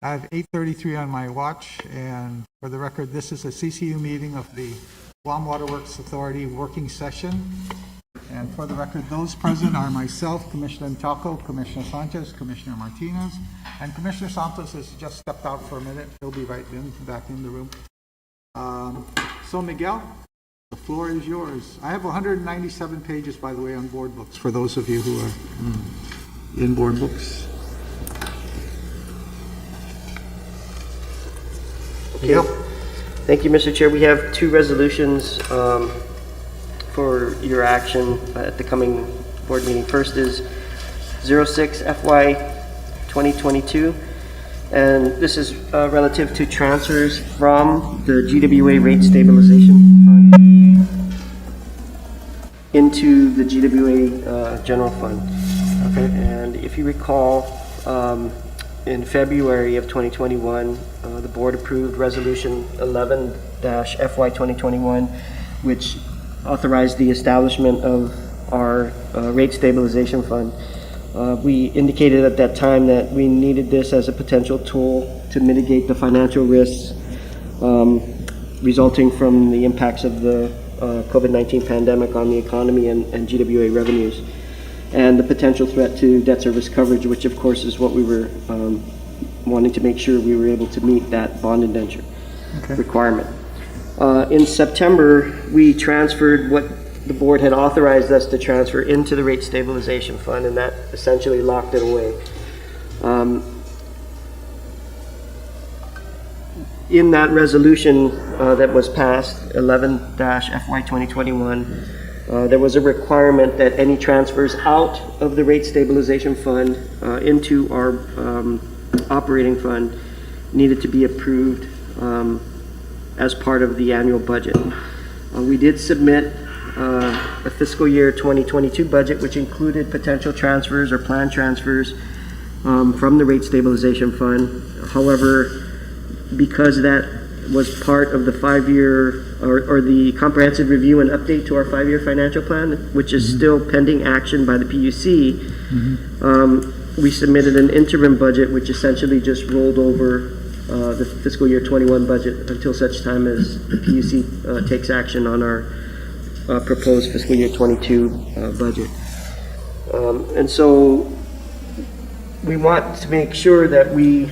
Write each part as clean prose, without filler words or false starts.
I have 8:33 on my watch, and for the record, this is a CCU meeting of the Guam Waterworks Authority working session. And for the record, those present are myself, Commissioner Ntalco, Commissioner Sanchez, Commissioner Martinez, and Commissioner Santos has just stepped out for a minute. He'll be right back in the room. So Miguel, the floor is yours. I have 197 pages, by the way, on board books, for those of you who are in board books. Okay. Yep. Thank you, Mr. Chair. We have two resolutions for your action at the coming board meeting. First is 06 FY 2022, and this is relative to transfers from the GWA rate stabilization fund into the GWA general fund. Okay. And if you recall, in February of 2021, the board approved Resolution 11-FY 2021, which authorized the establishment of our rate stabilization fund. We indicated at that time that we needed this as a potential tool to mitigate the financial risks resulting from the impacts of the COVID-19 pandemic on the economy and GWA revenues, and the potential threat to debt service coverage, which of course is what we were wanting to make sure we were able to meet that bond indenture requirement. In September, we transferred what the board had authorized us to transfer into the rate stabilization fund, and that essentially locked it away. In that resolution that was passed, 11-FY 2021, there was a requirement that any transfers out of the rate stabilization fund into our operating fund needed to be approved as part of the annual budget. We did submit a fiscal year 2022 budget, which included potential transfers or planned transfers from the rate stabilization fund. However, because that was part of the 5-year or the comprehensive review and update to our 5-year financial plan, which is still pending action by the PUC, we submitted an interim budget which essentially just rolled over the fiscal year 21 budget until such time as the PUC takes action on our proposed fiscal year 22 budget. And so we want to make sure that we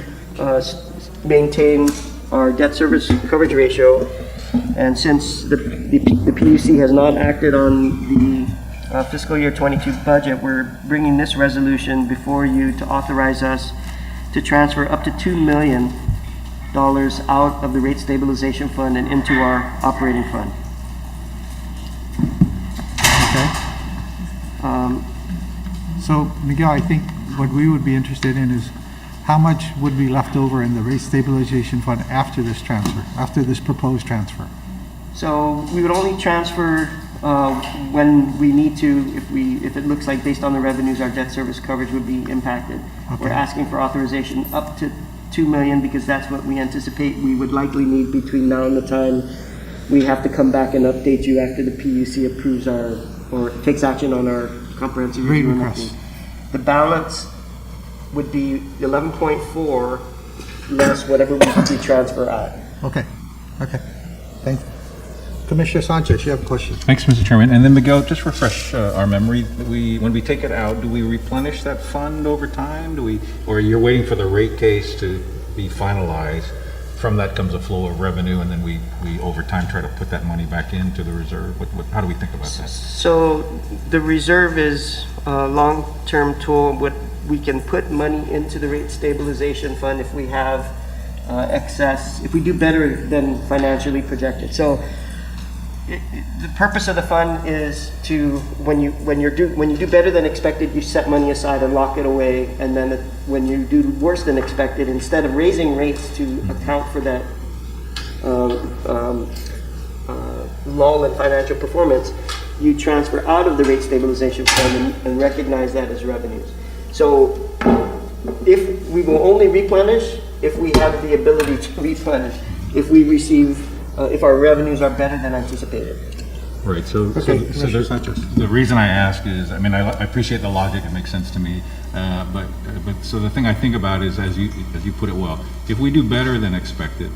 maintain our debt service coverage ratio, and since the PUC has not acted on the fiscal year 22 budget, we're bringing this resolution before you to authorize us to transfer up to $2 million out of the rate stabilization fund and into our operating fund. Okay. So Miguel, I think what we would be interested in is how much would be left over in the rate stabilization fund after this transfer, after this proposed transfer? So we would only transfer when we need to, if it looks like based on the revenues our debt service coverage would be impacted. Okay. We're asking for authorization up to $2 million because that's what we anticipate we would likely need between now and the time we have to come back and update you after the PUC approves or takes action on our comprehensive rate request. The balance would be 11.4 less whatever we transfer at. Okay. Thank you. Commissioner Sanchez, you have a question. Thanks, Mr. Chairman. And then Miguel, just refresh our memory. When we take it out, do we replenish that fund over time? Or you're waiting for the rate case to be finalized? From that comes a flow of revenue, and then we over time try to put that money back into the reserve. How do we think about that? So the reserve is a long-term tool. What we can put money into the rate stabilization fund if we have excess, if we do better than financially projected. So the purpose of the fund is to, when you do better than expected, you set money aside and lock it away, and then when you do worse than expected, instead of raising rates to account for that lull in financial performance, you transfer out of the rate stabilization fund and recognize that as revenues. So if we will only replenish if we have the ability to replenish, if we receive if our revenues are better than anticipated. Right, so Okay, there's, Commissioner Sanchez. the reason I ask is, I mean, I appreciate the logic, it makes sense to me, but so the thing I think about is, as you put it well, if we do better than expected,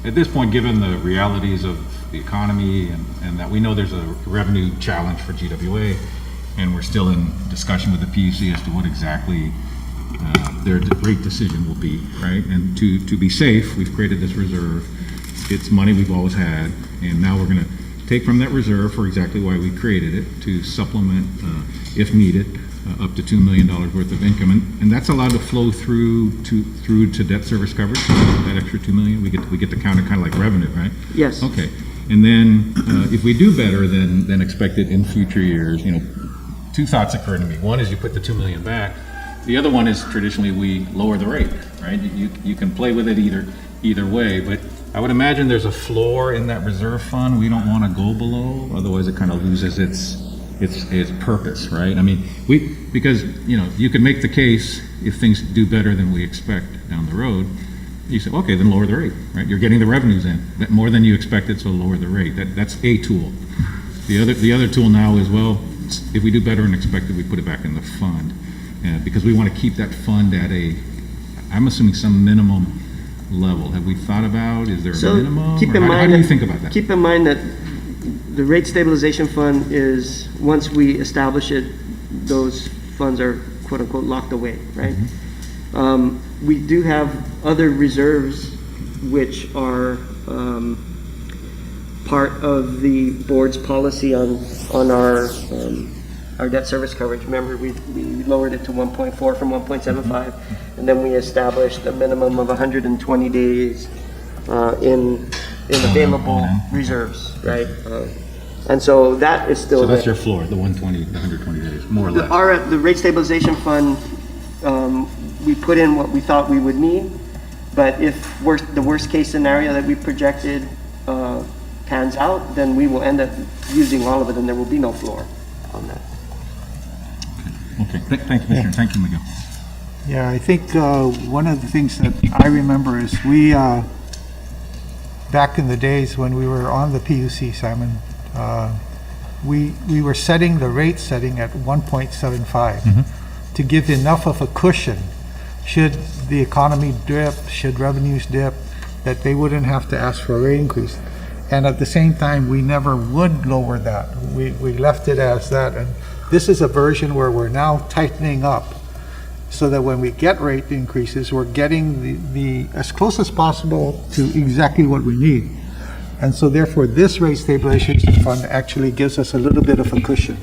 at this point, given the realities of the economy and that we know there's a revenue challenge for GWA, and we're still in discussion with the PUC as to what exactly their rate decision will be, right? And to be safe, we've created this reserve. It's money we've always had, and now we're going to take from that reserve for exactly why we created it, to supplement, if needed, up to $2 million worth of income, and that's allowed to flow through to debt service coverage. That extra $2 million, we get to count it kind of like revenue, right? Yes. Okay, and then if we do better than expected in future years, you know, two thoughts occur to me. One is you put the $2 million back. The other one is traditionally we lower the rate, right? You can play with it either way, but I would imagine there's a floor in that reserve fund we don't want to go below, otherwise it kind of loses its purpose, right? I mean, because, you know, you could make the case if things do better than we expect down the road, you say, okay, then lower the rate, right? You're getting the revenues in, more than you expected, so lower the rate. That's a tool. The other tool now is, well, if we do better than expected, we put it back in the fund, because we want to keep that fund at I'm assuming some minimum level. Have we thought about, is there a minimum? Keep in How mind do you think about that? Keep in mind that the rate stabilization fund is, once we establish it, those funds are quote unquote locked away, right? We do have other reserves which are part of the board's policy on our debt service coverage. Remember, we lowered it to 1.4 from 1.75, and then we established a minimum of 120 days in available reserves, right? And so that is still So that's there. your floor, the 120 days, more or less. The rate stabilization fund, we put in what we thought we would need, but if the worst case scenario that we projected pans out, then we will end up using all of it, and there will be no floor on that. Okay, thank you, Commissioner. Thank you, Miguel. Yeah, I think one of the things that I remember is we, back in the days when we were on the PUC, Simon, we were setting the rate setting at 1.75 to give enough of a cushion should the economy dip, should revenues dip, that they wouldn't have to ask for a rate increase. And at the same time, we never would lower that. We left it as that. And this is a version where we're now tightening up so that when we get rate increases, we're getting the as close as possible to exactly what we need. And so therefore, this rate stabilization fund actually gives us a little bit of a cushion.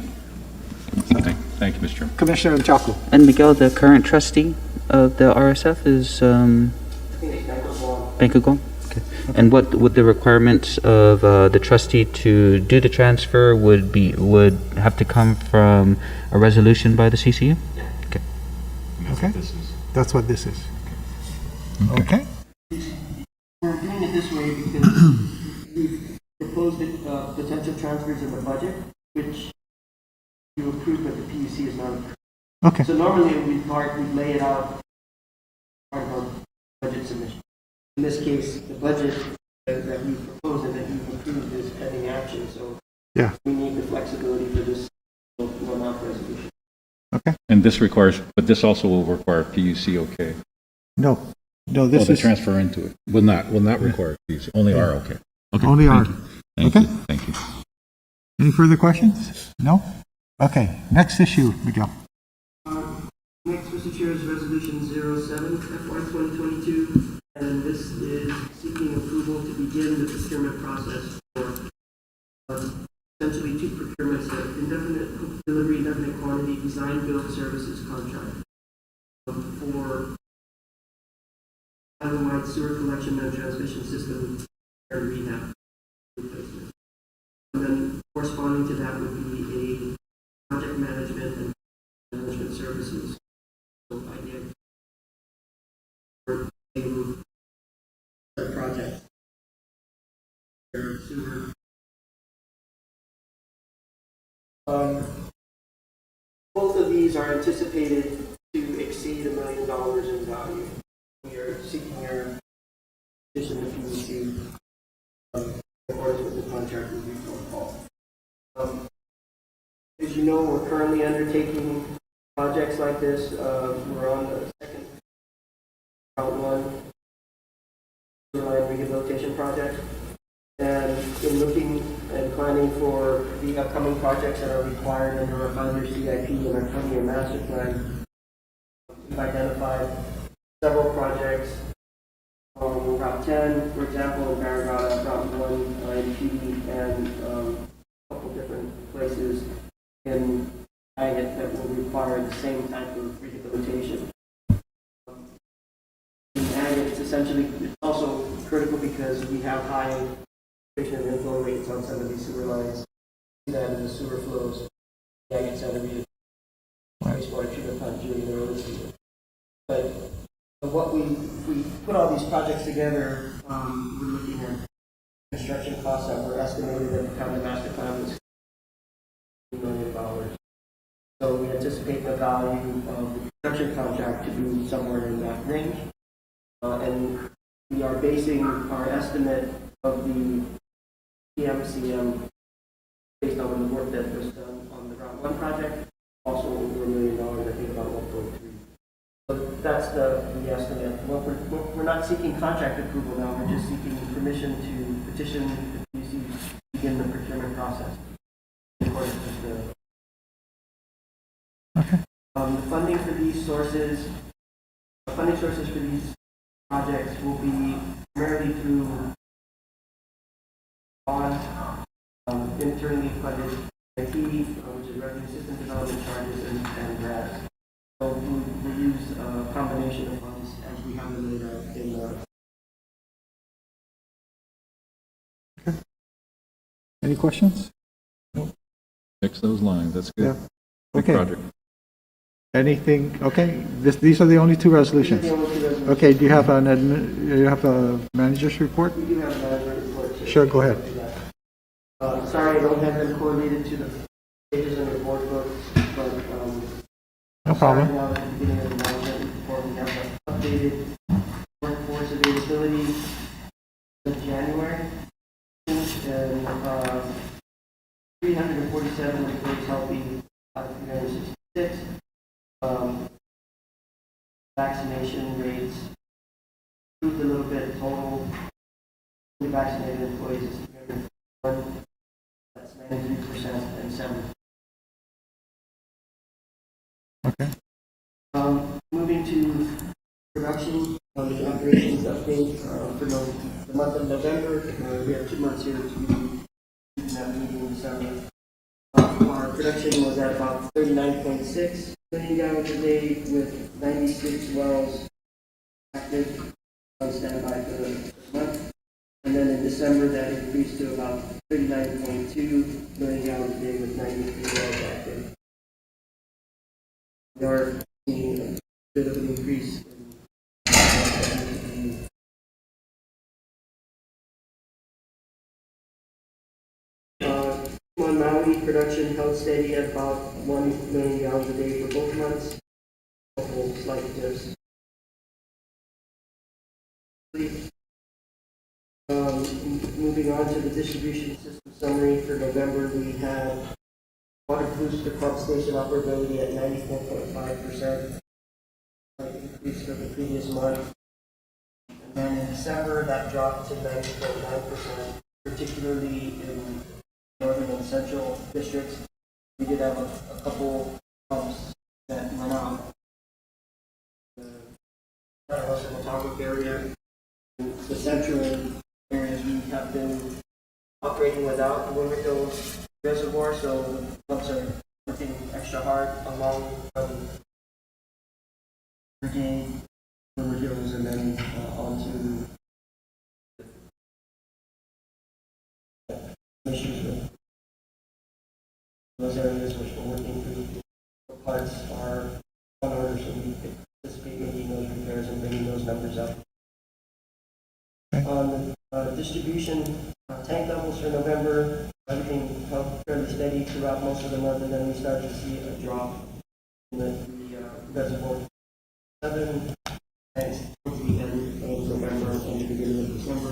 Thank you, Mr. Chairman. Commissioner Chaco. And Miguel, the current trustee of the RSF is Bank of Guam? Okay. And what would the requirements of the trustee to do the transfer would have to come from a resolution by the CCU? Okay. Okay. That's what this is. Okay. We're doing it this way because we've proposed potential transfers in the budget, which you approved, but the PUC is not approved. Okay. So normally we'd lay it out part of our budget submission. In this case, the budget that we proposed and that you've approved is pending action, so Yeah. we need the flexibility for this one-off resolution. Okay. And this also will require PUC okay. No, this The is transfer into it will not require PUC, only our okay. Okay. only our. Thank Okay. you. Thank you. Any further questions? No? Okay, next issue, Miguel. Next, Mr. Chair, is Resolution 07, FY 2022, and this is seeking approval to begin the procurement process for essentially two procurements: indefinite delivery, indefinite quantity, design build services contract for island-wide sewer collection and transmission system and rehab replacement. And then corresponding to that would be a project management and management services. So idea for a project. Sewer. Both of these are anticipated to exceed $1 million in value. We are seeking your petition if you receive in accordance with the contract review protocol. currently undertaking projects like this. We're on the second Route 1 sewer line rehabilitation project. And in looking and planning for the upcoming projects that are required under our 5-year CIP and our 20-year master plan, we've identified several projects on Route 10, for example, in Barragata, Route 1, IMP, and a couple different places in Agate that will require the same type of rehabilitation. In Agate, it's essentially, it's also critical because we have high filtration and inflow rates on some of these sewer lines. See that in the sewer flows. The Agate Center wastewater treatment plant during the early season. But what we put all these projects together, we're looking at construction costs that were estimated at the time the master plan was $2 million. So we anticipate the value of the construction contract to be somewhere in that range. And we are basing our estimate of the PMCM based on the work that was done on the Route 1 project, also over $1 million, I think about 1.3. So that's the estimate. Well, we're not seeking contract approval now, we're just seeking permission to petition the PUC to begin the procurement process. Of course, the funding for these sources, funding sources for these projects will be primarily through bonds, internally funded IP, which is revenue system development charges, and grants. So we'll use a combination of funds as we have them laid out in the. Any questions? Fix those lines, that's good. Yeah. Big Okay. project. Anything? Okay. These are the only two resolutions. Okay. Do you have you have a manager's report? We do have a management report. Sure. Go ahead. Sorry, I don't have them correlated to the pages in the board book, but No problem. starting out at the beginning of the management report, we have the updated workforce availability in January, and 347 employees healthy, 366. Vaccination rates improved a little bit. Total fully vaccinated employees is 301. That's 93% and 7. Okay. Moving to production on the operations update for the month of November. We have 2 months here to do that meeting in December. Our production was at about 39.6 million gallons a day with 96 wells active on standby for the month. And then in December that increased to about 39.2 million gallons a day with 93 wells active. We are seeing a bit of an increase on Maui, production held steady at about 1 million gallons a day for both months. A couple slight dips. Moving on to the distribution system summary for November, we have water booster pump station operability at 94.5%, slight increase from the previous month. And then in December, that dropped to 90.9%, particularly in northern and central districts. We did have a couple pumps that went out. The western Watauga area, the central areas, we have been operating without the Wilmer Hills reservoir, so the pumps are working extra hard along Brigade, Wilmer Hills, and then onto issues with those areas which we're working through. The parts are on order, so we anticipate making those repairs and bringing those numbers up. Okay. On the distribution tank levels for November, everything held fairly steady throughout most of the month, and then we started to see a drop in the reservoir. 7 tanks towards the end of November and the beginning of December.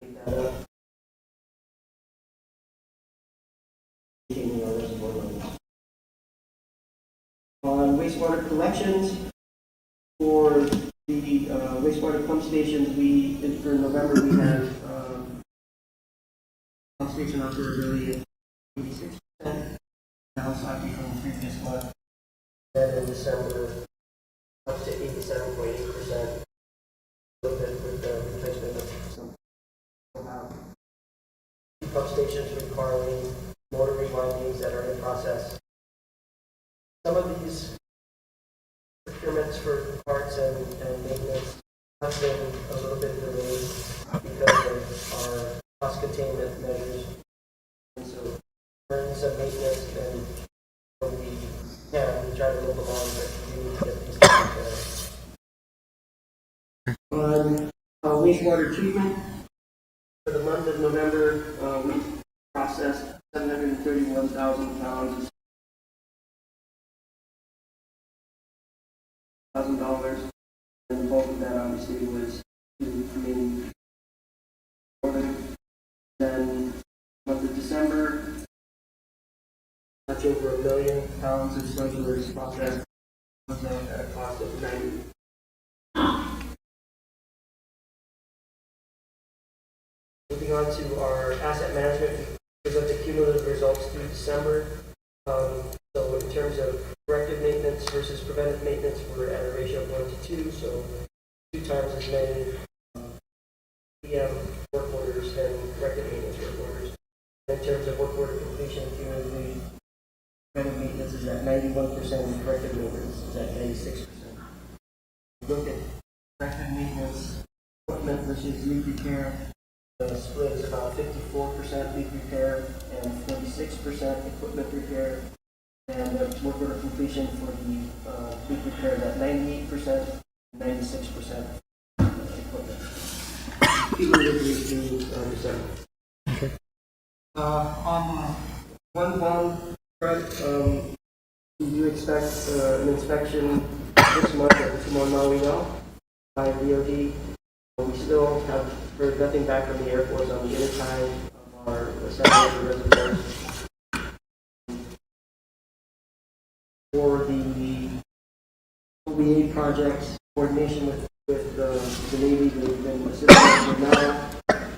Take that up. Maintaining our reservoir levels. wastewater collections. For the wastewater pump stations, for November, we had pump station operability of 86%. Now slightly from the previous month. Then in December, up to 87.8%. A little bit with the replacement of some pump stations requiring motor rewindings that are in process. Some of these procurements for parts and maintenance have been a little bit delayed because of our cost containment measures. And so, during some maintenance, and when we can, we try to move along, but we need to get these things done. On wastewater treatment, for the month of November, we processed 731,000 pounds, $1,000, and the bulk of that obviously was to clean. Then, month of December, much over 1 million pounds of sludge was processed at a cost of $90. Moving on to our asset management, we present the cumulative results through December. So in terms of corrective maintenance versus preventive maintenance, we're at a ratio of 1 to 2, so 2 times as many PM work orders than corrective maintenance work orders. In terms of work order completion, cumulatively, preventive maintenance is at 91% and corrective maintenance is at 96%. Look at corrective maintenance equipment versus leak repair. The split is about 54% leak repair and 46% equipment repair. And the work order completion for the leak repair is at 98% and 96% equipment. Cumulatively through December. Okay. On one front, we do expect an inspection this month at the Timor Maui well by DOD. We still have heard nothing back from the Air Force on the inner time of our assembly of the reservoirs. For the OBA projects, coordination with the Navy, they've been assisting us. We're now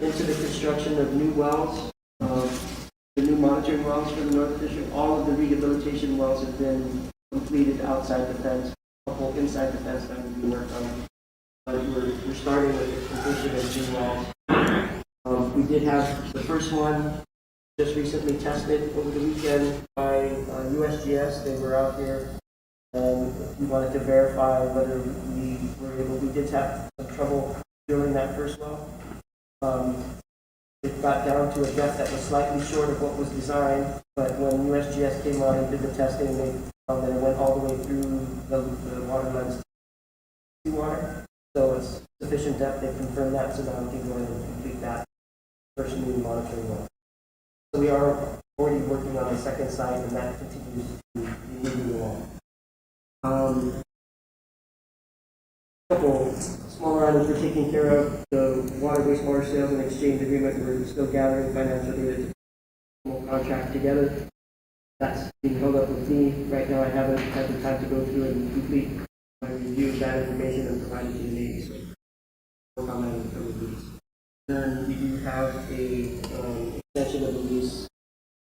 into the construction of new wells, the new monitoring wells for the North Fisher. All of the rehabilitation wells have been completed outside the fence, a couple inside the fence that will be worked on. We're starting with the completion of new wells. We did have the first one just recently tested over the weekend by USGS. They were out here and we wanted to verify whether we were able. We did have some trouble drilling that first well. It got down to a depth that was slightly short of what was designed, but when USGS came on and did the testing, they found that it went all the way through the water lens to water. So it's sufficient depth. They confirmed that, so now we can go ahead and complete that first new monitoring well. So we are already working on a second site, and that continues to be moving along. A couple smaller items we're taking care of. The water wastewater sales and exchange agreement, we're still gathering financial data to contract together. That's being held up with me. Right now I haven't had the time to go through and complete my review of that information and provide it to the Navy. So work on that in the coming weeks. Then we do have a extension of the lease.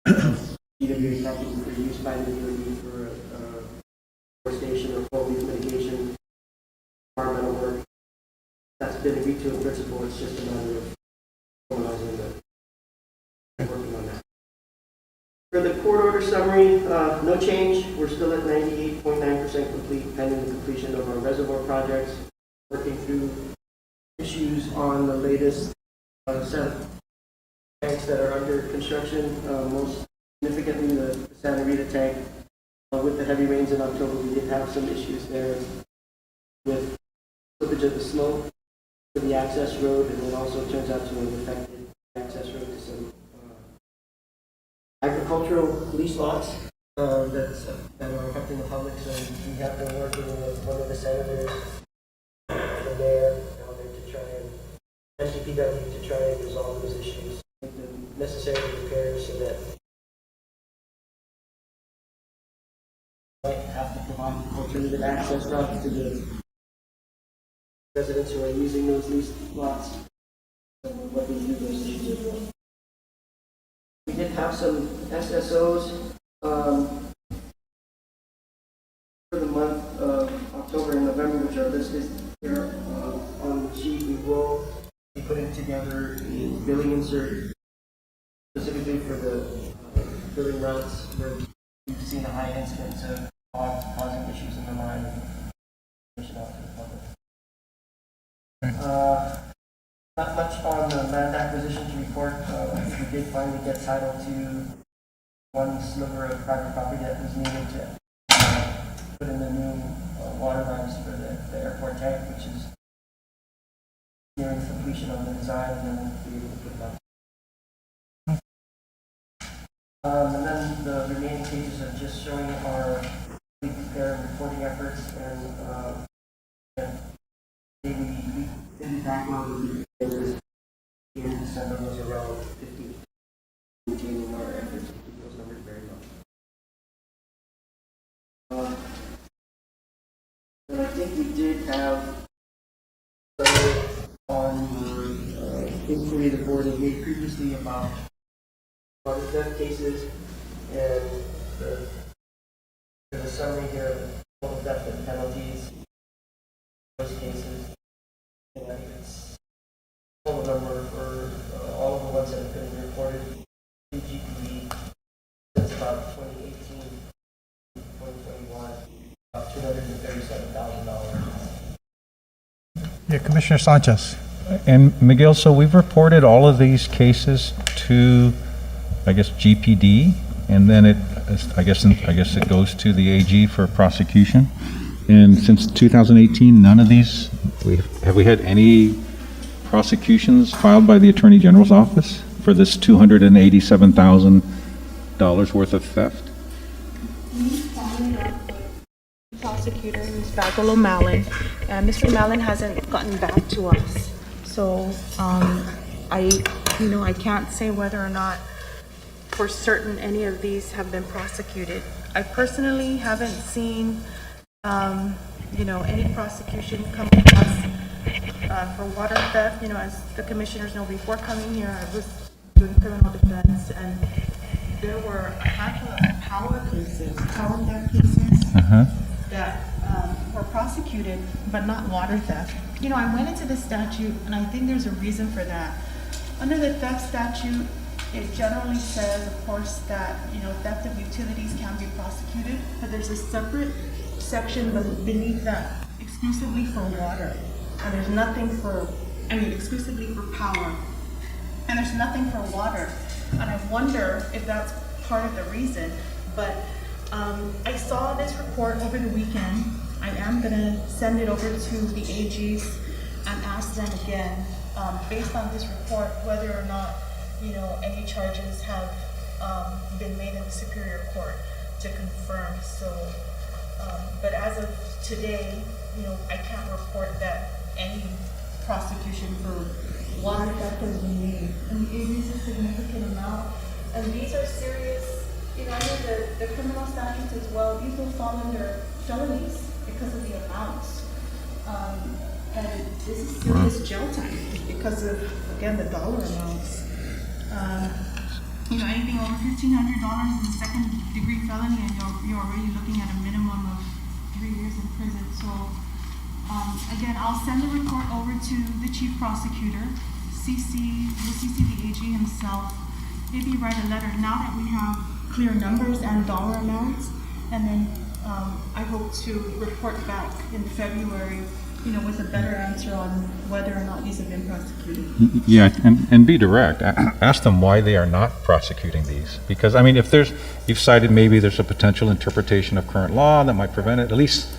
GW is asking for use by the DOD for forestation or coal leak mitigation, environmental work. That's been agreed to in principle. It's just a matter of formalizing that, working on that. For the court order summary, no change. We're still at 98.9% complete, pending the completion of our reservoir projects. Working through issues on the latest set of tanks that are under construction, most significantly the Santa Rita tank. With the heavy rains in October, we did have some issues there with slippage of the slope to the access road, and it also turns out to have affected the access road to some agricultural lease lots that are affecting the public. So we have been working with one of the senators, the mayor, down there to try and DPW to try and resolve those issues, make the necessary repairs so that might have to provide alternative access routes to the residents who are using those leased lots. So what these negotiations are. We did have some SSOs for the month of October and November, which are listed here on the sheet. We will be putting together a billing insert specifically for the billing routes where we've seen a high incidence of causing issues in the line. Out to the public. Not much on the land acquisition to report. We did finally get title to one sliver of private property that was needed to put in the new water lines for the airport tank, which is nearing completion on the design, and then we'll be able to put it up. And then the remaining pages are just showing our repair and reporting efforts, and daily backlog in December was around 50, maintaining our efforts to keep those numbers very low. And I think we did have on the inquiry the board had made previously about death cases, and there's a summary here of total death and penalties those cases. And I think it's total number for all of the ones that have been reported in GPD since about 2018, 2021, about $237,000. Yeah, Commissioner Sanchez. And Miguel, so we've reported all of these cases to, I guess, GPD, and then I guess it goes to the AG for prosecution. And since 2018, none of these, have we had any prosecutions filed by the Attorney General's office for this $287,000 worth of theft? We followed up with prosecutor, who's Basil O'Malley, and Mr. O'Malley hasn't gotten back to us. So I can't say whether or not for certain any of these have been prosecuted. I personally haven't seen any prosecution come across for water theft. As the commissioners know, before coming here, I was doing criminal defense, and there were a handful of power theft cases that were prosecuted, but not water theft. I went into the statute, and I think there's a reason for that. Under the theft statute, it generally says, of course, that theft of utilities can be prosecuted, but there's a separate section beneath that exclusively for water, and there's nothing for, exclusively for power, and there's nothing for water. And I wonder if that's part of the reason, but I saw this report over the weekend. I am gonna send it over to the AGs and ask them again, based on this report, whether or not any charges have been made in the Superior Court to confirm. So, but as of today, I can't report that any prosecution for water theft has been made. And it is a significant amount. And these are serious, under the criminal statutes as well, these will fall under felonies because of the amounts. And this is serious jail time because of, again, the dollar amounts. Anything over $1,500 is a second-degree felony, and you're already looking at a minimum of 3 years in prison. So, again, I'll send the report over to the chief prosecutor, we'll CC the AG himself, maybe write a letter now that we have clear numbers and dollar amounts, and then I hope to report back in February, with a better answer on whether or not these have been prosecuted. Yeah, and be direct. Ask them why they are not prosecuting these. Because, if you've cited maybe there's a potential interpretation of current law that might prevent it, at least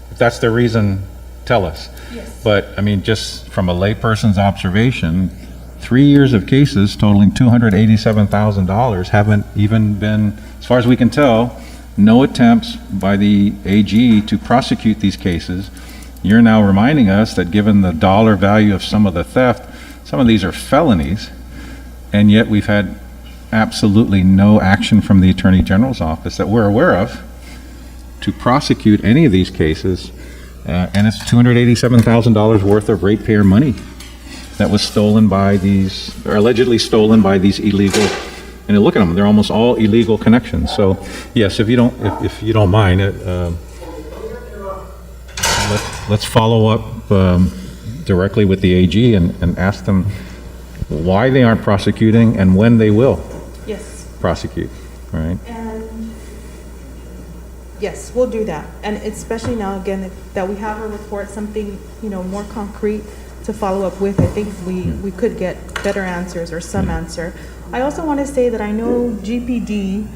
if that's their reason, tell us. Yes. But, just from a layperson's observation, 3 years of cases totaling $287,000 haven't even been, as far as we can tell, no attempts by the AG to prosecute these cases. You're now reminding us that given the dollar value of some of the theft, some of these are felonies, and yet we've had absolutely no action from the Attorney General's office that we're aware of to prosecute any of these cases, and it's $287,000 worth of ratepayer money that was stolen by these, or allegedly stolen by these illegal, and you look at them, they're almost all illegal connections. So, yes, if you don't mind, let's follow up directly with the AG and ask them why they aren't prosecuting and when they will Yes. prosecute, all right? And yes, we'll do that. And especially now, again, that we have a report, something, more concrete to follow up with, I think we could get better answers or some answer. I also want to say that I know GPD,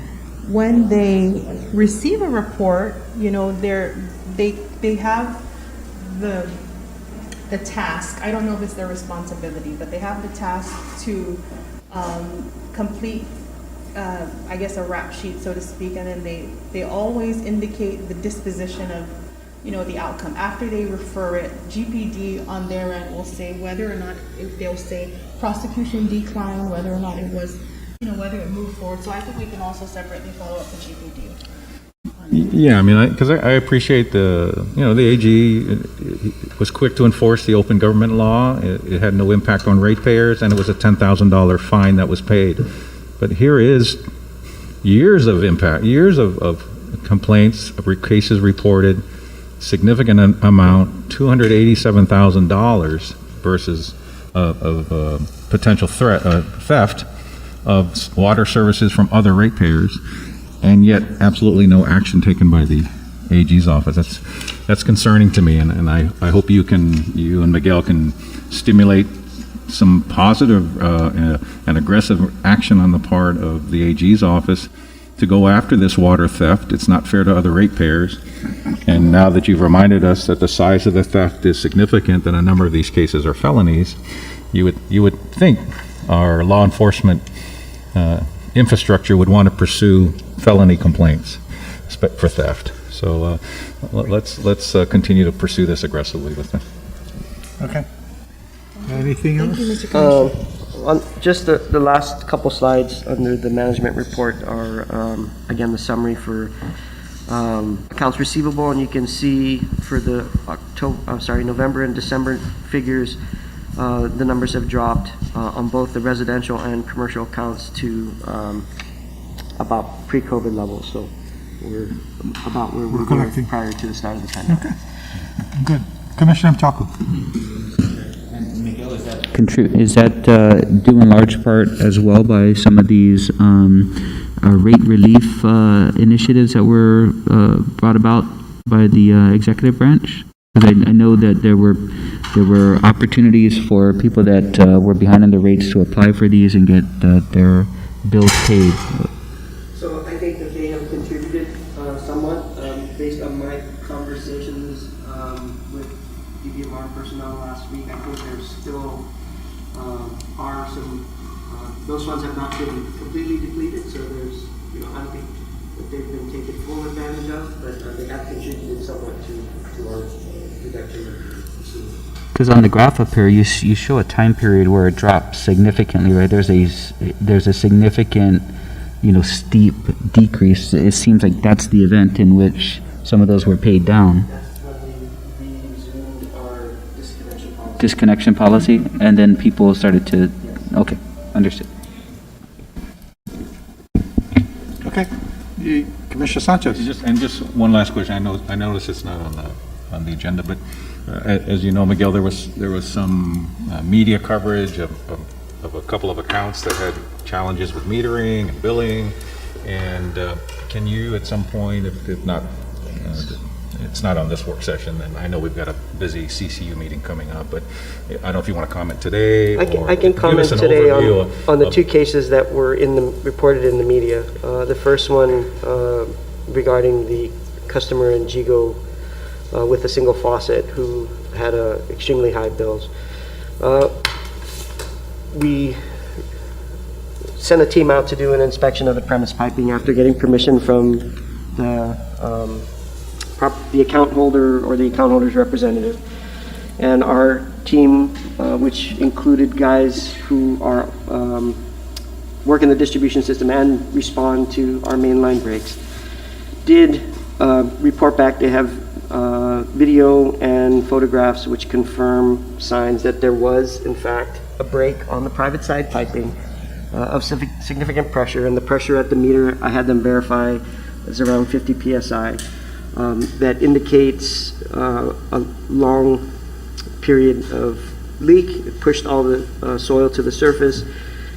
when they receive a report, they have the task, I don't know if it's their responsibility, but they have the task to complete, I guess, a rap sheet, so to speak, and then they always indicate the disposition of, the outcome. After they refer it, GPD on their end will say whether or not, if they'll say prosecution decline, whether or not it was, whether it moved forward. So I think we can also separately follow up with GPD. Yeah, I mean, because I appreciate the AG was quick to enforce the open government law. It had no impact on ratepayers, and it was a $10,000 fine that was paid. But here is years of impact, years of complaints, of cases reported, significant amount, $287,000 versus of potential theft of water services from other ratepayers, and yet absolutely no action taken by the AG's office. That's concerning to me, and I hope you and Miguel can stimulate some positive and aggressive action on the part of the AG's office to go after this water theft. It's not fair to other ratepayers. And now that you've reminded us that the size of the theft is significant and a number of these cases are felonies, you would think our law enforcement infrastructure would want to pursue felony complaints for theft. So let's continue to pursue this aggressively with them. Okay. Anything else? Thank you, Mr. Commissioner. On just the last couple slides under the management report are, again, the summary for accounts receivable, and you can see for the November and December figures, the numbers have dropped on both the residential and commercial accounts to about pre-COVID levels. So we're about where we were collecting prior to the start of the pandemic. Okay. Good. Commissioner Mtaku. Is that due in large part as well by some of these rate relief initiatives that were brought about by the executive branch? Because I know that there were opportunities for people that were behind on the rates to apply for these and get their bills paid. So I think that they have contributed somewhat based on my conversations with DVMR personnel last week. I think there's still are some, those funds have not been completely depleted, so there's, I don't think that they've been taken full advantage of, but they have contributed somewhat to our reduction. Because on the graph up here, you show a time period where it drops significantly, right? There's a significant, steep decrease. It seems like that's the event in which some of those were paid down. That's when we resumed our disconnection policy. Disconnection policy, and then people started to, okay, understood. Okay. Commissioner Sanchez. Just one last question. I notice it's not on the agenda, but as you know, Miguel, there was some media coverage of a couple of accounts that had challenges with metering and billing. And can you, at some point, if not, it's not on this work session, then I know we've got a busy CCU meeting coming up, but I don't know if you want to comment today. I can comment today on the two cases that were reported in the media. The first one regarding the customer in Gigo with a single faucet who had extremely high bills. We sent a team out to do an inspection of the premise piping after getting permission from the account holder or the account holder's representative. And our team, which included guys who are work in the distribution system and respond to our mainline breaks, did report back. They have video and photographs which confirm signs that there was, in fact, a break on the private side piping of significant pressure, and the pressure at the meter, I had them verify, is around 50 psi. That indicates a long period of leak. It pushed all the soil to the surface,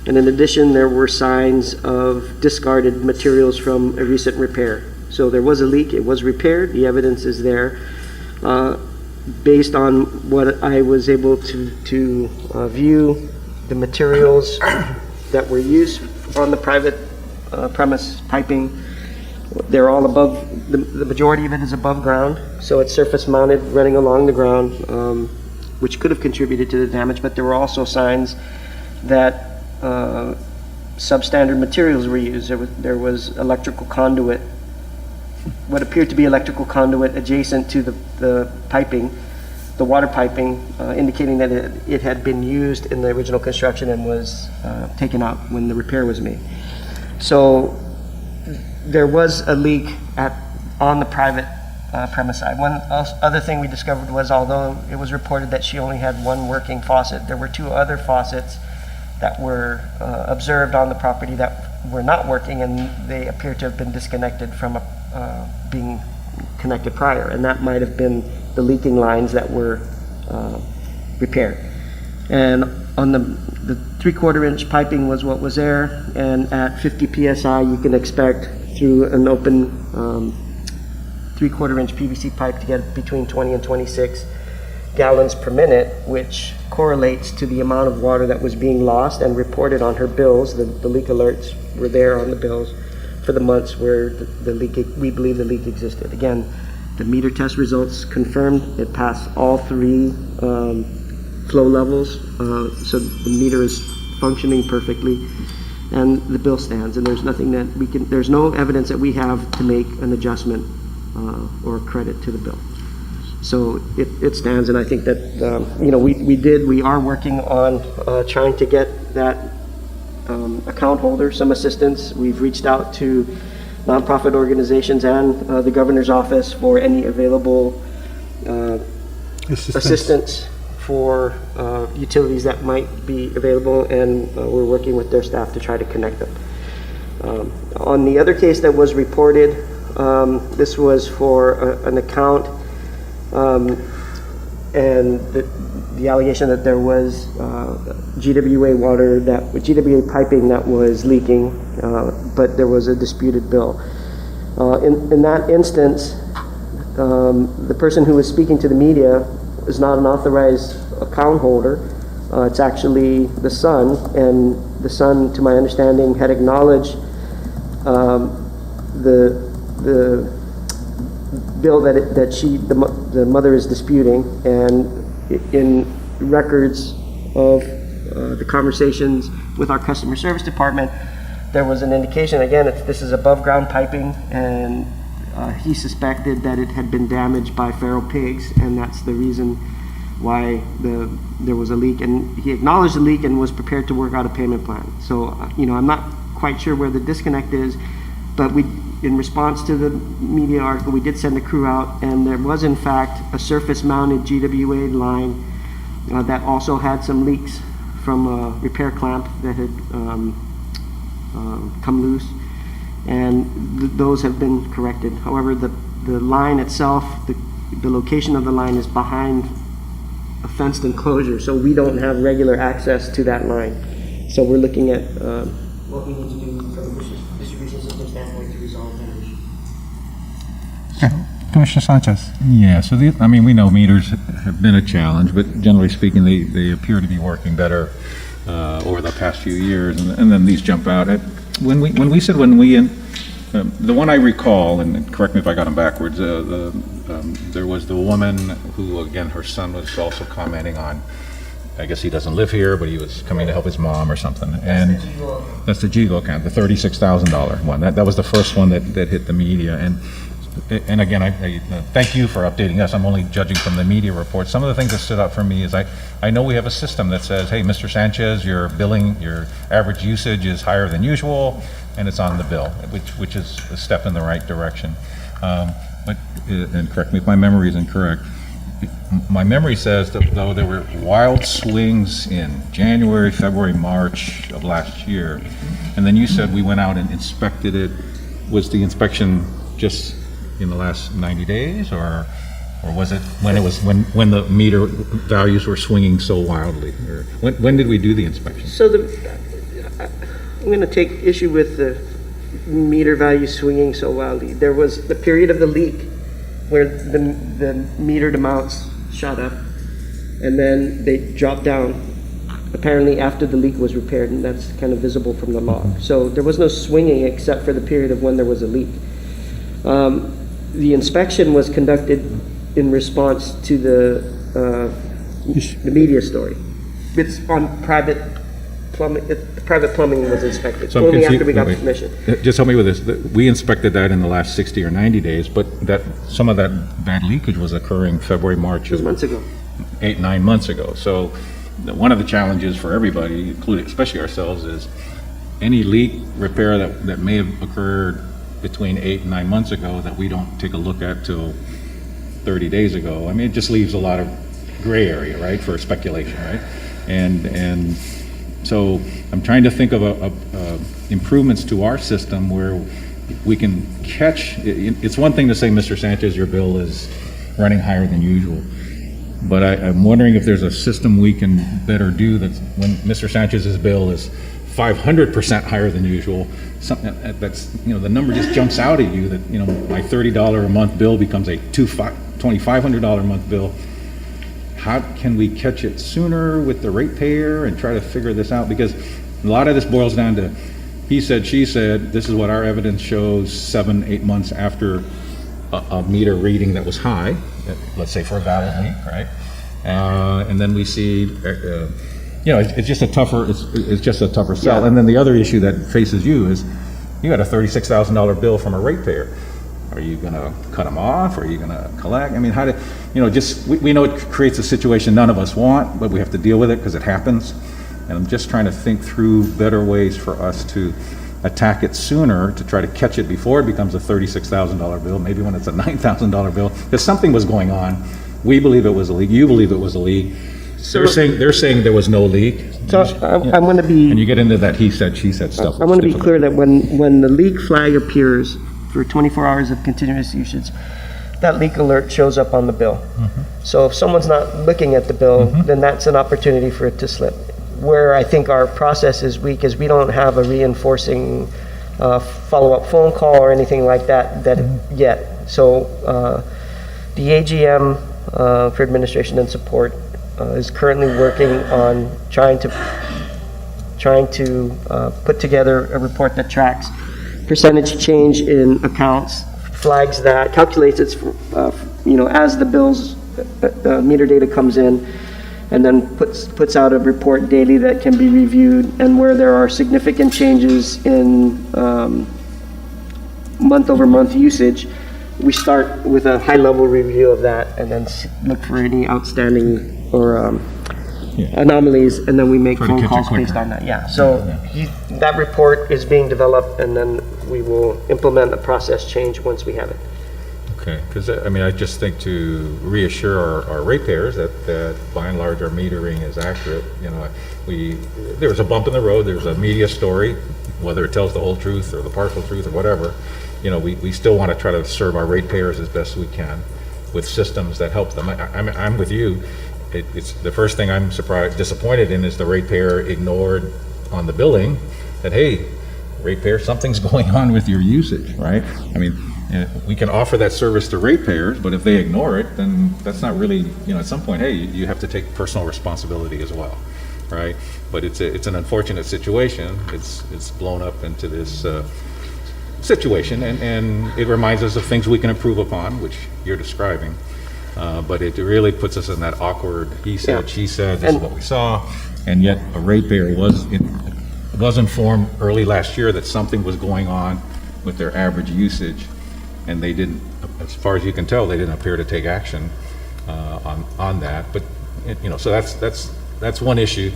and in addition, there were signs of discarded materials from a recent repair. So there was a leak, it was repaired, the evidence is there. Based on what I was able to view, the materials that were used on the private premise piping, they're all above, the majority of it is above ground, so it's surface mounted, running along the ground, which could have contributed to the damage, but there were also signs that substandard materials were used. There was electrical conduit, what appeared to be electrical conduit adjacent to the piping, the water piping, indicating that it had been used in the original construction and was taken out when the repair was made. So there was a leak on the private premise side. One other thing we discovered was, although it was reported that she only had one working faucet, there were two other faucets that were observed on the property that were not working, and they appear to have been disconnected from being connected prior, and that might have been the leaking lines that were repaired. And on the 3/4 inch piping was what was there, and at 50 psi you can expect through an open 3/4 inch PVC pipe to get between 20 and 26 gallons per minute, which correlates to the amount of water that was being lost and reported on her bills. The leak alerts were there on the bills for the months where we believe the leak existed. Again, the meter test results confirmed it passed all three flow levels, so the meter is functioning perfectly, and the bill stands, and there's nothing that there's no evidence that we have to make an adjustment or credit to the bill. So it stands, and I think that, we are working on trying to get that account holder some assistance. We've reached out to nonprofit organizations and the governor's office for any available assistance for utilities that might be available, and we're working with their staff to try to connect them. On the other case that was reported, this was for an account, and the allegation that there was GWA piping that was leaking, but there was a disputed bill. In that instance, the person who was speaking to the media is not an authorized account holder. It's actually the son, and the son, to my understanding, had acknowledged the bill that the mother is disputing, and in records of the conversations with our customer service department, there was an indication, again, this is above ground piping, and he suspected that it had been damaged by feral pigs, and that's the reason why there was a leak, and he acknowledged the leak and was prepared to work out a payment plan. So, I'm not quite sure where the disconnect is, but in response to the media article, we did send a crew out, and there was in fact a surface-mounted GWA line that also had some leaks from a repair clamp that had come loose, and those have been corrected. However, the line itself, the location of the line is behind a fenced enclosure, so we don't have regular access to that line. So we're looking at what we need to do from a distribution system standpoint to resolve that issue. Commissioner Sanchez. Yeah, so we know meters have been a challenge, but generally speaking, they appear to be working better over the past few years, and then these jump out. The one I recall, and correct me if I got them backwards, there was the woman who, again, her son was also commenting on, I guess he doesn't live here, but he was coming to help his mom or something. And that's the GGO account, the $36,000 one. That was the first one that hit the media. And again, I thank you for updating us. I'm only judging from the media reports. Some of the things that stood out for me is I know we have a system that says, hey, Mr. Sanchez, your average usage is higher than usual, and it's on the bill, which is a step in the right direction. But, and correct me if my memory is incorrect, my memory says that though there were wild swings in January, February, March of last year, and then you said we went out and inspected it. Was the inspection just in the last 90 days, or was it when the meter values were swinging so wildly? Or when did we do the inspection? So I'm going to take issue with the meter value swinging so wildly. There was the period of the leak where the metered amounts shot up, and then they dropped down, apparently after the leak was repaired, and that's kind of visible from the log. So there was no swinging except for the period of when there was a leak. The inspection was conducted in response to the media story. It's on private plumbing. Private plumbing was inspected So I'm only confused. after we got Wait, permission. Just help me with this. We inspected that in the last 60 or 90 days, but that some of that bad leakage was occurring February, March of Months ago. 8-9 months ago. So one of the challenges for everybody, including especially ourselves, is any leak repair that may have occurred between 8 and 9 months ago that we don't take a look at till 30 days ago. I mean, it just leaves a lot of gray area, right, for speculation, right? And so I'm trying to think of improvements to our system where we can catch. It's one thing to say, Mr. Sanchez, your bill is running higher than usual. But I'm wondering if there's a system we can better do that when Mr. Sanchez's bill is 500% higher than usual, something that's, the number just jumps out at you that, my $30 a month bill becomes a $2,500 a month bill. How can we catch it sooner with the ratepayer and try to figure this out? Because a lot of this boils down to he said, she said. This is what our evidence shows 7-8 months after a meter reading that was high, let's say for a valid leak, right? And then we see, it's just a tougher, it's just a tougher sell. Yeah. And then the other issue that faces you is you got a $36,000 bill from a ratepayer. Are you going to cut them off? Are you going to collect? I mean, how do, we know it creates a situation none of us want, but we have to deal with it because it happens. And I'm just trying to think through better ways for us to attack it sooner, to try to catch it before it becomes a $36,000 bill, maybe when it's a $9,000 bill. Because something was going on. We believe it was a leak. You believe it was a leak. So they're saying there was no leak. So I'm going to be... And you get into that he said, she said stuff. I want to be clear that when the leak flag appears for 24 hours of continuous usage, that leak alert shows up on the bill. Mm-hmm. So if someone's not looking at the bill, mm-hmm. then that's an opportunity for it to slip. Where I think our process is weak is we don't have a reinforcing follow-up phone call or anything like that mm-hmm. yet. So the AGM for administration and support is currently working on trying to put together a report that tracks percentage change in accounts, flags that, calculates it, as the bills, meter data comes in, and then puts out a report daily that can be reviewed, and where there are significant changes in month-over-month usage, we start with a high-level review of that, and then look for any outstanding or anomalies, and then we make phone calls based on that. Yeah. So that report is being developed, and then we will implement a process change once we have it. Okay, because I just think to reassure our ratepayers that by and large our metering is accurate. There was a bump in the road. There's a media story, whether it tells the whole truth or the partial truth or whatever. We still want to try to serve our ratepayers as best we can with systems that help them. I'm with you. It's the first thing I'm disappointed in is the ratepayer ignored on the billing that, hey, ratepayer, something's going on with your usage, right? We can offer that service to ratepayers, but if they ignore it, then that's not really, at some point, hey, you have to take personal responsibility as well, right? But it's an unfortunate situation. It's blown up into this situation, and it reminds us of things we can improve upon, which you're describing. But it really puts us in that awkward, he said, she said, this is what we saw, and yet a ratepayer was informed early last year that something was going on with their average usage, and they didn't, as far as you can tell, they didn't appear to take action on that. But so that's one issue.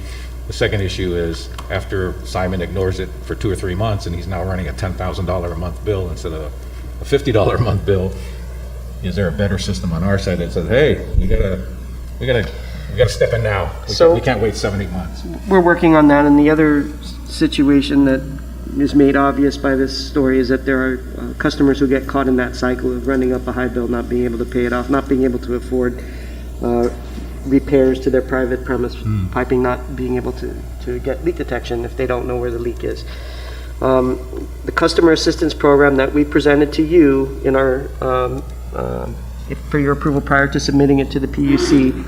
The second issue is after Simon ignores it for 2 or 3 months, and he's now running a $10,000 a month bill instead of a $50 a month bill. is there a better system on our side that says, hey, we gotta step in now. We can't wait 7, 8 months. We're working on that, and the other situation that is made obvious by this story is that there are customers who get caught in that cycle of running up a high bill, not being able to pay it off, not being able to afford repairs to their private premise piping, not being able to get leak detection if they don't know where the leak is. The customer assistance program that we presented to you in our for your approval prior to submitting it to the PUC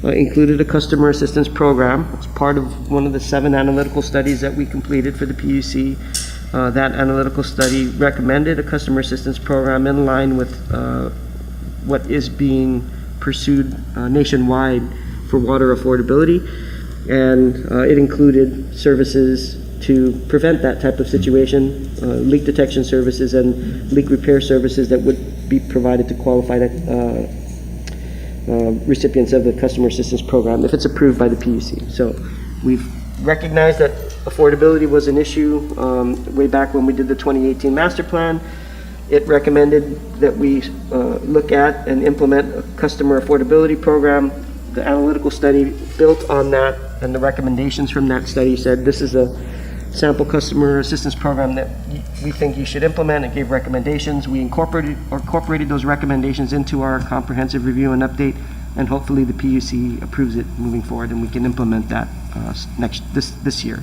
included a customer assistance program. It's part of one of the 7 analytical studies that we completed for the PUC. That analytical study recommended a customer assistance program in line with what is being pursued nationwide for water affordability, and it included services to prevent that type of situation, leak detection services and leak repair services that would be provided to qualified recipients of the customer assistance program if it's approved by the PUC. So we've recognized that affordability was an issue way back when we did the 2018 master plan. It recommended that we look at and implement a customer affordability program. The analytical study built on that, and the recommendations from that study said this is a sample customer assistance program that we think you should implement. It gave recommendations. We incorporated those recommendations into our comprehensive review and update, and hopefully the PUC approves it moving forward, and we can implement that this year.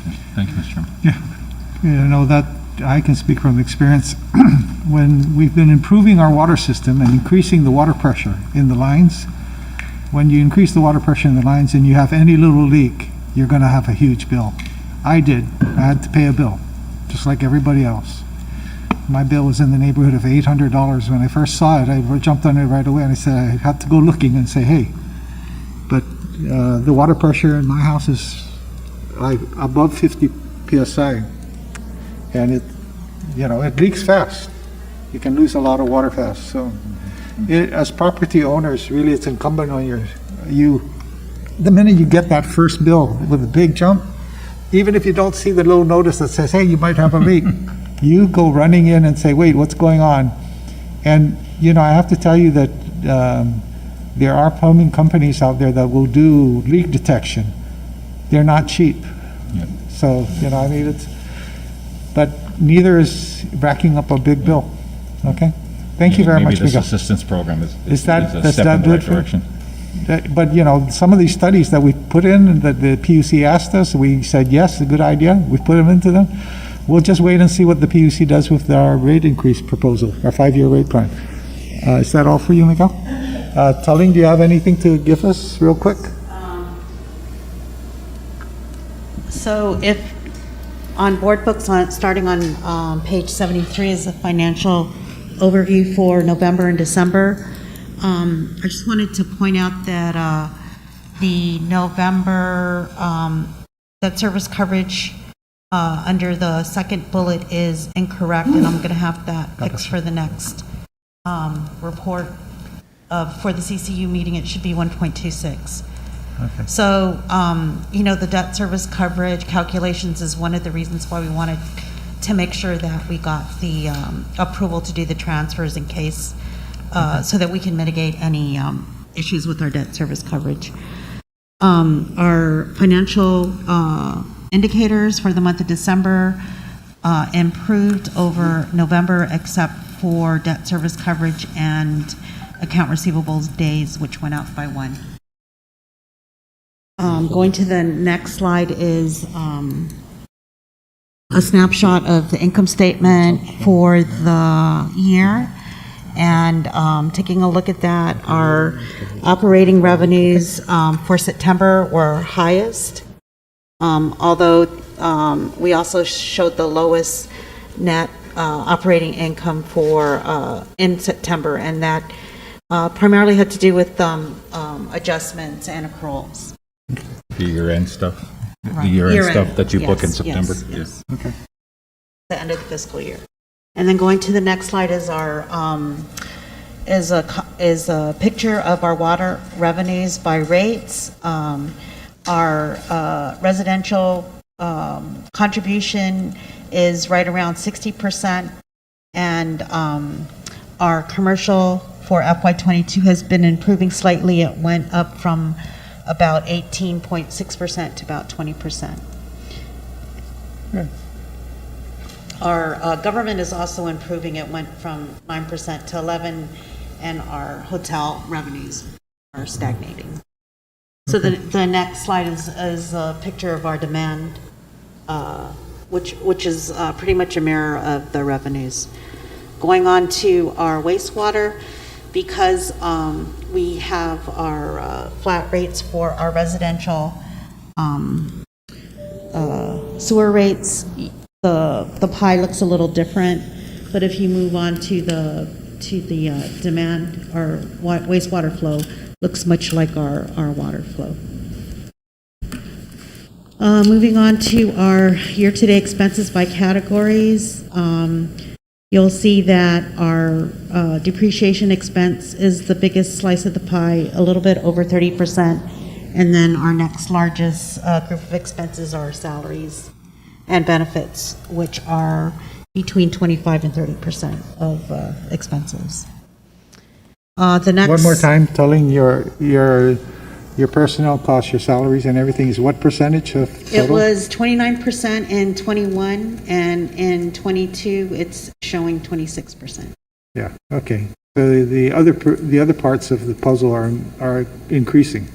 Okay. Thank you, Mr. Chairman. Yeah, you know, that I can speak from experience. When we've been improving our water system and increasing the water pressure in the lines, when you increase the water pressure in the lines and you have any little leak, you're going to have a huge bill. I had to pay a bill, just like everybody else. My bill was in the neighborhood of $800. When I first saw it, I jumped on it right away, and I said I had to go looking and say, hey. But the water pressure in my house is above 50 psi, and it leaks fast. You can lose a lot of water fast. So, as property owners, really, it's incumbent on you. The minute you get that first bill with a big jump, even if you don't see the little notice that says, hey, you might have a leak, you go running in and say, wait, what's going on? And, I have to tell you that there are plumbing companies out there that will do leak detection. They're not cheap. Yep. So, but neither is racking up a big bill. Okay? Thank you very much, Maybe this Miguel. assistance program is Is that a step in the right good? direction. But, some of these studies that we put in, that the PUC asked us, we said, yes, a good idea. We put them into them. We'll just wait and see what the PUC does with our rate increase proposal, our 5-year rate plan. Is that all for you, Miguel? Tulling, do you have anything to give us real quick? So if on board books, starting on page 73 is a financial overview for November and December. I just wanted to point out that the November debt service coverage under the second bullet is incorrect, and I'm going to have that fixed for the next report for the CCU meeting. It should be 1.26. Okay. So, the debt service coverage calculations is one of the reasons why we wanted to make sure that we got the approval to do the transfers in case, so that we can mitigate any issues with our debt service coverage. Our financial indicators for the month of December improved over November, except for debt service coverage and account receivables days, which went out by 1. Going to the next slide is a snapshot of the income statement for the year. And taking a look at that, our operating revenues for September were highest, although we also showed the lowest net operating income for in September, and that primarily had to do with adjustments and accruals. The year-end stuff? Right. The year-end Year-end, stuff that you book in yes, September? yes. Okay. The end of the fiscal year. And then going to the next slide is our is a picture of our water revenues by rates. Our residential contribution is right around 60%, and our commercial for FY '22 has been improving slightly. It went up from about 18.6% to about 20%. Our government is also improving. It went from 9% to 11%, and our hotel revenues are stagnating. So the next slide is a picture of our demand, which is pretty much a mirror of the revenues. Going on to our wastewater, because we have our flat rates for our residential sewer rates, the pie looks a little different. But if you move on to the demand, our wastewater flow looks much like our water flow. Moving on to our year-to-date expenses by categories, you'll see that our depreciation expense is the biggest slice of the pie, a little bit over 30%. And then our next largest group of expenses are salaries and benefits, which are between 25 and 30% of expenses. The next. One more time, telling your personnel costs, your salaries and everything is what percentage of total? It was 29% in 21, and in 22, it's showing 26%. Yeah, okay. So the other parts of the puzzle are increasing.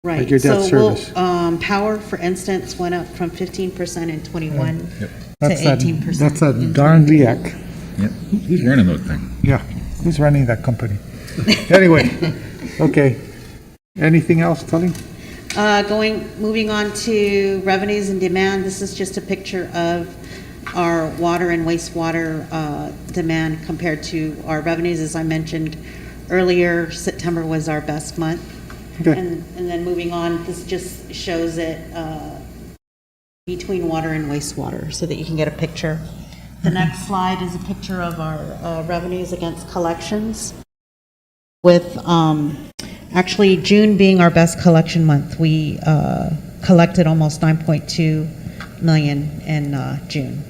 Right. Like your debt service. Power, for instance, went up from 15% in 21 to That's 18%. That's a in darn 22. VIAC. Yeah. Who's running those things? Yeah, who's running that company? Anyway, okay. Anything else, Tully? Moving on to revenues and demand. This is just a picture of our water and wastewater demand compared to our revenues. As I mentioned earlier, September was our best month. Okay. And then moving on, this just shows it between water and wastewater so that you can get a picture. The next slide is a picture of our revenues against collections, with actually June being our best collection month. We collected almost 9.2 million in June.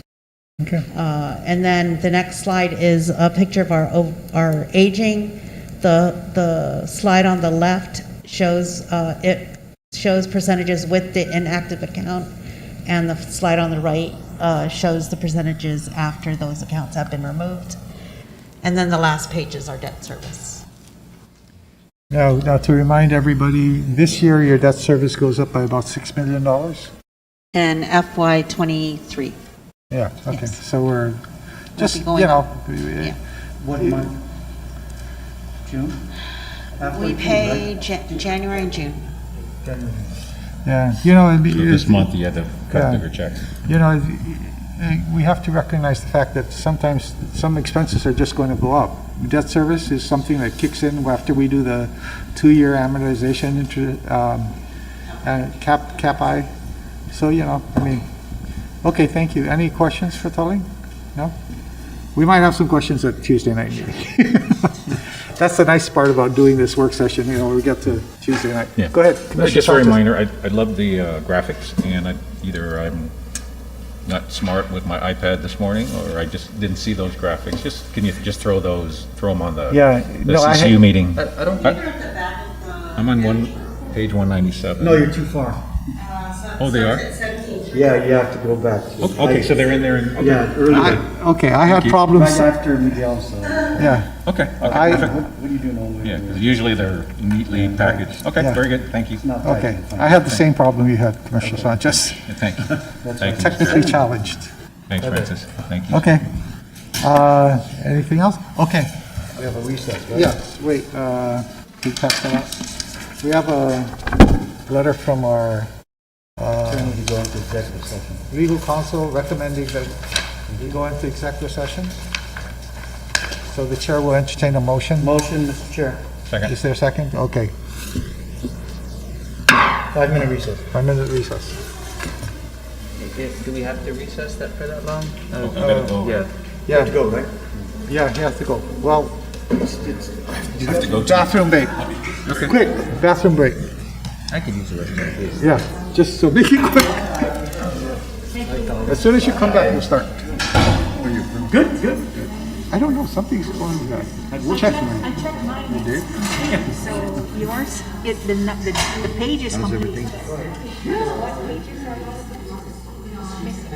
Okay. And then the next slide is a picture of our aging. The slide on the left shows percentages with the inactive account, and the slide on the right shows the percentages after those accounts have been removed. And then the last page is our debt service. Now to remind everybody, this year your debt service goes up by about $6 million? And FY '23. Yeah, okay. Yes. So we're just, be going you know, up. Yeah. What month? June? We pay January and June. yeah, you know, So this month you had to cut Yeah. bigger checks. you know, we have to recognize the fact that sometimes some expenses are just going to go up. Debt service is something that kicks in after we do the 2-year amortization cap I. So, you know, I mean, okay, thank you. Any questions for Tully? No? We might have some questions at Tuesday night meeting. That's the nice part about doing this work session, you know, we get to Tuesday night. Yeah. Go ahead. Just Commissioner a Sanchez. reminder, I love the graphics, and either I'm not smart with my iPad this morning, or I just didn't see those graphics. Can you just throw them on the Yeah, the no, I CCU had- meeting? I don't think, I'm on page 197. no, you're too far. Oh, they are? Yeah, you have to go back. Okay, so they're in there. Okay. Yeah, earlier, Okay, I had right problems, after Miguel, so. yeah. Okay, I- perfect. What are you doing over Yeah, there? 'cause usually they're neatly packaged. Okay, Yeah. very good, thank you. Not tight, Okay, it's fine. I had the same problem you had, Commissioner Sanchez. Yeah, Thank you. Thank you. Technically challenged. Thanks, Francis. Thank you. Okay. Anything else? Okay. We have a recess, right? Yes, wait, can you pass that out? We have a letter from our Then we go into executive session. legal counsel recommending that we go into executive session. So the chair will entertain a motion. Motion, Mr. Chair. Second. Is there a second? Okay, 5-minute recess. 5-minute recess. Do we have to recess that for that long? Oh, I gotta go. Yeah. You have Yeah, to go, right? yeah, he has to go. Well, You have to go to. bathroom break. Quick, bathroom break. I can use the restroom, please. Yeah, just so make it quick. As soon as you come back, we'll start. Good, good. I don't know, something's going on. We'll check mine. I checked mine. You did? So yours, the page is complete. What pages are missing?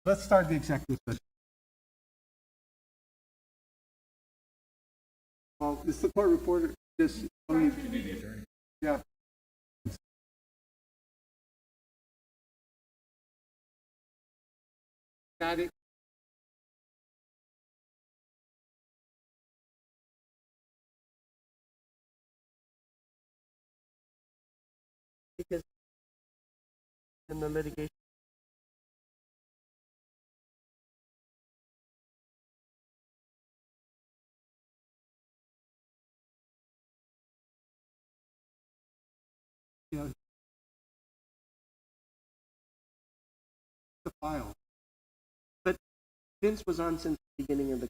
Let's start the executive session. Well, is the court reporter, this, yeah. Got it. Because in the litigation. Yeah. The file. But Vince was on since the beginning of the